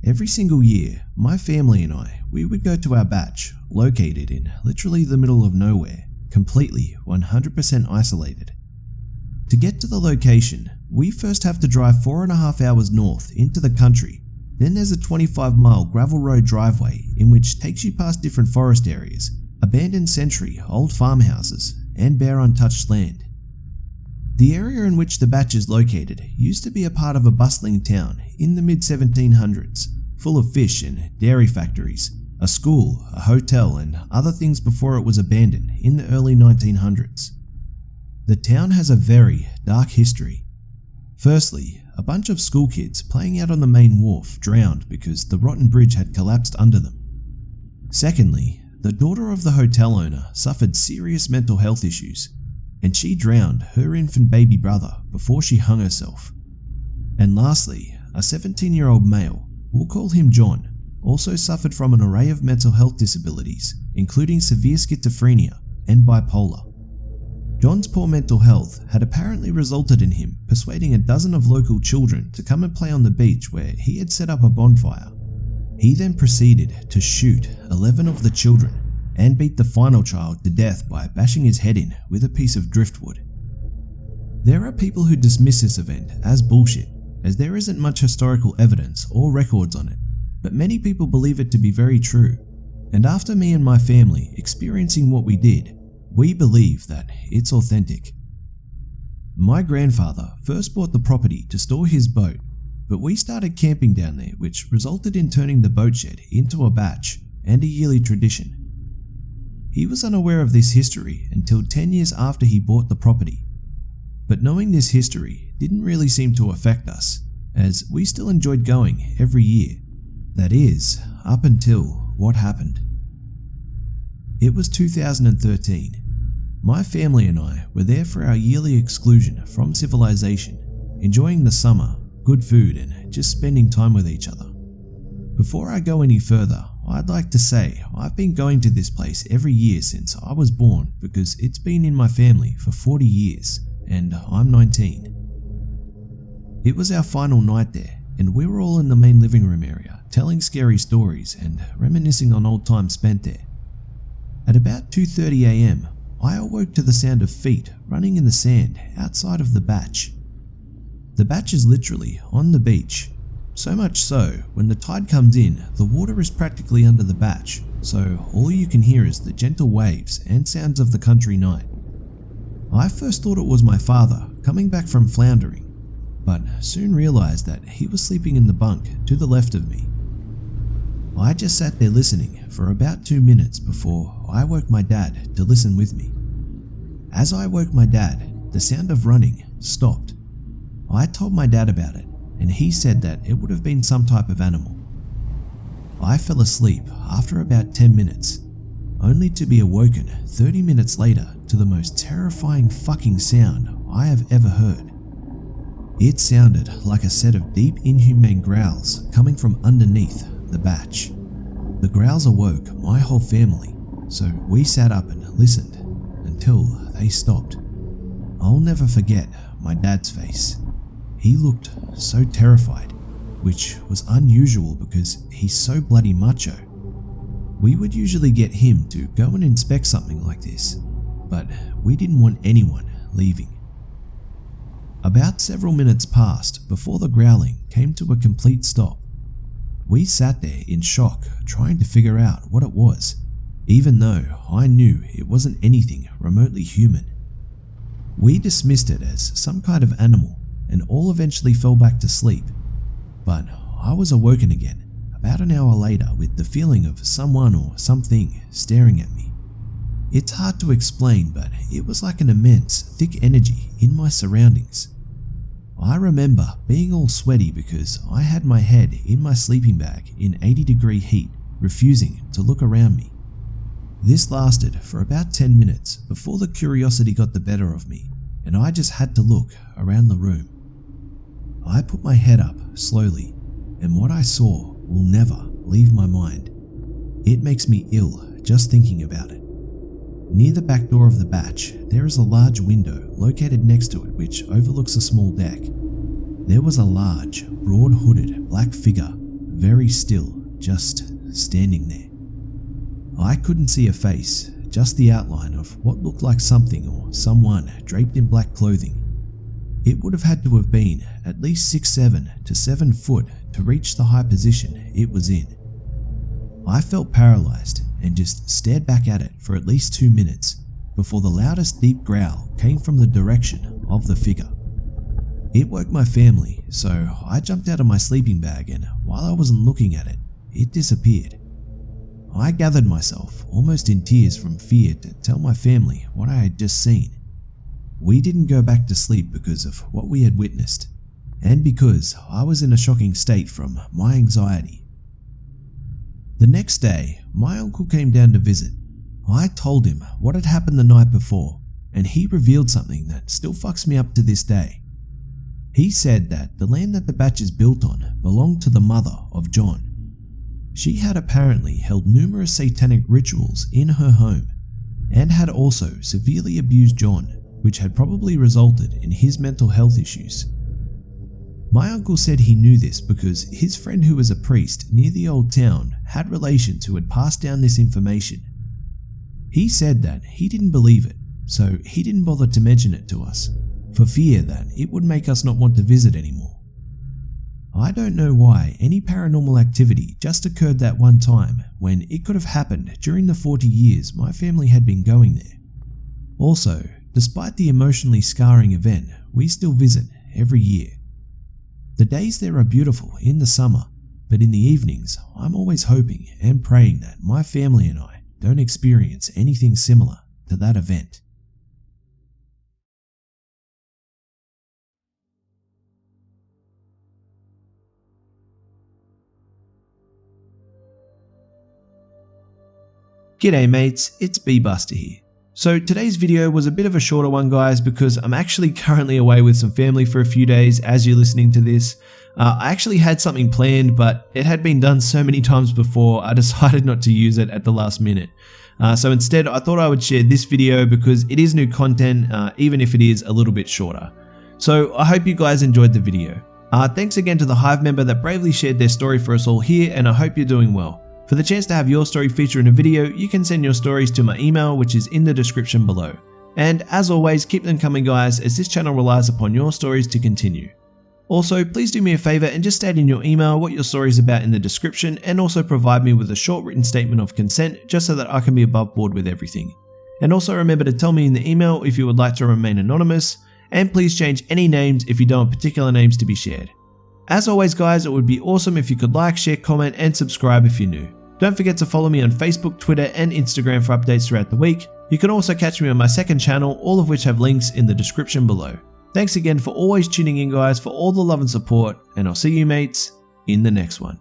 Every single year, my family and we would go to our batch, located in literally the middle of nowhere, completely 100% isolated. To get to the location, we first have to drive 4.5 hours north into the country. Then there's a 25-mile gravel road driveway in which takes you past different forest areas, abandoned century old farmhouses, and bare untouched land. The area in which the batch is located used to be a part of a bustling town in the mid-1700s, full of fish and dairy factories, a school, a hotel, and other things before it was abandoned in the early 1900s. The town has a very dark history. Firstly, a bunch of school kids playing out on the main wharf drowned because the rotten bridge had collapsed under them. Secondly, the daughter of the hotel owner suffered serious mental health issues, and she drowned her infant baby brother before she hung herself. And lastly, a 17-year-old male, we'll call him John, also suffered from an array of mental health disabilities, including severe schizophrenia and bipolar. John's poor mental health had apparently resulted in him persuading a dozen of local children to come and play on the beach where he had set up a bonfire. He then proceeded to shoot 11 of the children and beat the final child to death by bashing his head in with a piece of driftwood. There are people who dismiss this event as bullshit, as there isn't much historical evidence or records on it, but many people believe it to be very true, and after me and my family experiencing what we did, we believe that it's authentic. My grandfather first bought the property to store his boat, but we started camping down there, which resulted in turning the boat shed into a batch and a yearly tradition. He was unaware of this history until 10 years after he bought the property, but knowing this history didn't really seem to affect us, as we still enjoyed going every year. That is, up until what happened. It was 2013. My family and I were there for our yearly exclusion from civilization, enjoying the summer, good food, and just spending time with each other. Before I go any further, I'd like to say I've been going to this place every year since I was born because it's been in my family for 40 years, and I'm 19. It was our final night there, and we were all in the main living room area, telling scary stories and reminiscing on old times spent there. At about 2:30 AM, I awoke to the sound of feet running in the sand outside of the batch. The batch is literally on the beach, so much so when the tide comes in, the water is practically under the batch, so all you can hear is the gentle waves and sounds of the country night. I first thought it was my father coming back from floundering, but soon realized that he was sleeping in the bunk to the left of me. I just sat there listening for about 2 minutes before I woke my dad to listen with me. As I woke my dad, the sound of running stopped. I told my dad about it, and he said that it would have been some type of animal. I fell asleep after about 10 minutes, only to be awoken 30 minutes later to the most terrifying fucking sound I have ever heard. It sounded like a set of deep, inhumane growls coming from underneath the batch. The growls awoke my whole family, so we sat up and listened until they stopped. I'll never forget my dad's face. He looked so terrified, which was unusual because he's so bloody macho. We would usually get him to go and inspect something like this, but we didn't want anyone leaving. About several minutes passed before the growling came to a complete stop. We sat there in shock, trying to figure out what it was, even though I knew it wasn't anything remotely human. We dismissed it as some kind of animal and all eventually fell back to sleep, but I was awoken again about an hour later with the feeling of someone or something staring at me. It's hard to explain, but it was like an immense, thick energy in my surroundings. I remember being all sweaty because I had my head in my sleeping bag in 80-degree heat, refusing to look around me. This lasted for about 10 minutes before the curiosity got the better of me, and I just had to look around the room. I put my head up slowly, and what I saw will never leave my mind. It makes me ill just thinking about it. Near the back door of the batch, there is a large window located next to it which overlooks a small deck. There was a large, broad-hooded black figure very still, just standing there. I couldn't see a face, just the outline of what looked like something or someone draped in black clothing. It would have had to have been at least 6'7" to 7 foot to reach the high position it was in. I felt paralyzed and just stared back at it for at least 2 minutes before the loudest deep growl came from the direction of the figure. It woke my family, so I jumped out of my sleeping bag, and while I wasn't looking at it, it disappeared. I gathered myself, almost in tears from fear, to tell my family what I had just seen. We didn't go back to sleep because of what we had witnessed, and because I was in a shocking state from my anxiety. The next day, my uncle came down to visit. I told him what had happened the night before, and he revealed something that still fucks me up to this day. He said that the land that the batch is built on belonged to the mother of John. She had apparently held numerous satanic rituals in her home, and had also severely abused John, which had probably resulted in his mental health issues. My uncle said he knew this because his friend who was a priest near the old town had relations who had passed down this information. He said that he didn't believe it, so he didn't bother to mention it to us, for fear that it would make us not want to visit anymore. I don't know why any paranormal activity just occurred that one time when it could have happened during the 40 years my family had been going there. Also, despite the emotionally scarring event, we still visit every year. The days there are beautiful in the summer, but in the evenings I'm always hoping and praying that my family and I don't experience anything similar to that event. G'day mates, it's be.busta here. So today's video was a bit of a shorter one guys because I'm actually currently away with some family for a few days as you're listening to this. I actually had something planned, but it had been done so many times before I decided not to use it at the last minute. So instead I thought I would share this video because it is new content, even if it is a little bit shorter. So I hope you guys enjoyed the video. Thanks again to the Hive member that bravely shared their story for us all here, and I hope you're doing well. For the chance to have your story featured in a video, you can send your stories to my email, which is in the description below. And as always, keep them coming guys, as this channel relies upon your stories to continue. Also, please do me a favor and just state in your email what your story is about in the description, and also provide me with a short written statement of consent just so that I can be above board with everything. And also remember to tell me in the email if you would like to remain anonymous, and please change any names if you don't want particular names to be shared. As always guys, it would be awesome if you could like, share, comment and subscribe if you're new. Don't forget to follow me on Facebook, Twitter and Instagram for updates throughout the week. You can also catch me on my second channel, all of which have links in the description below. Thanks again for always tuning in guys, for all the love and support, and I'll see you mates in the next one.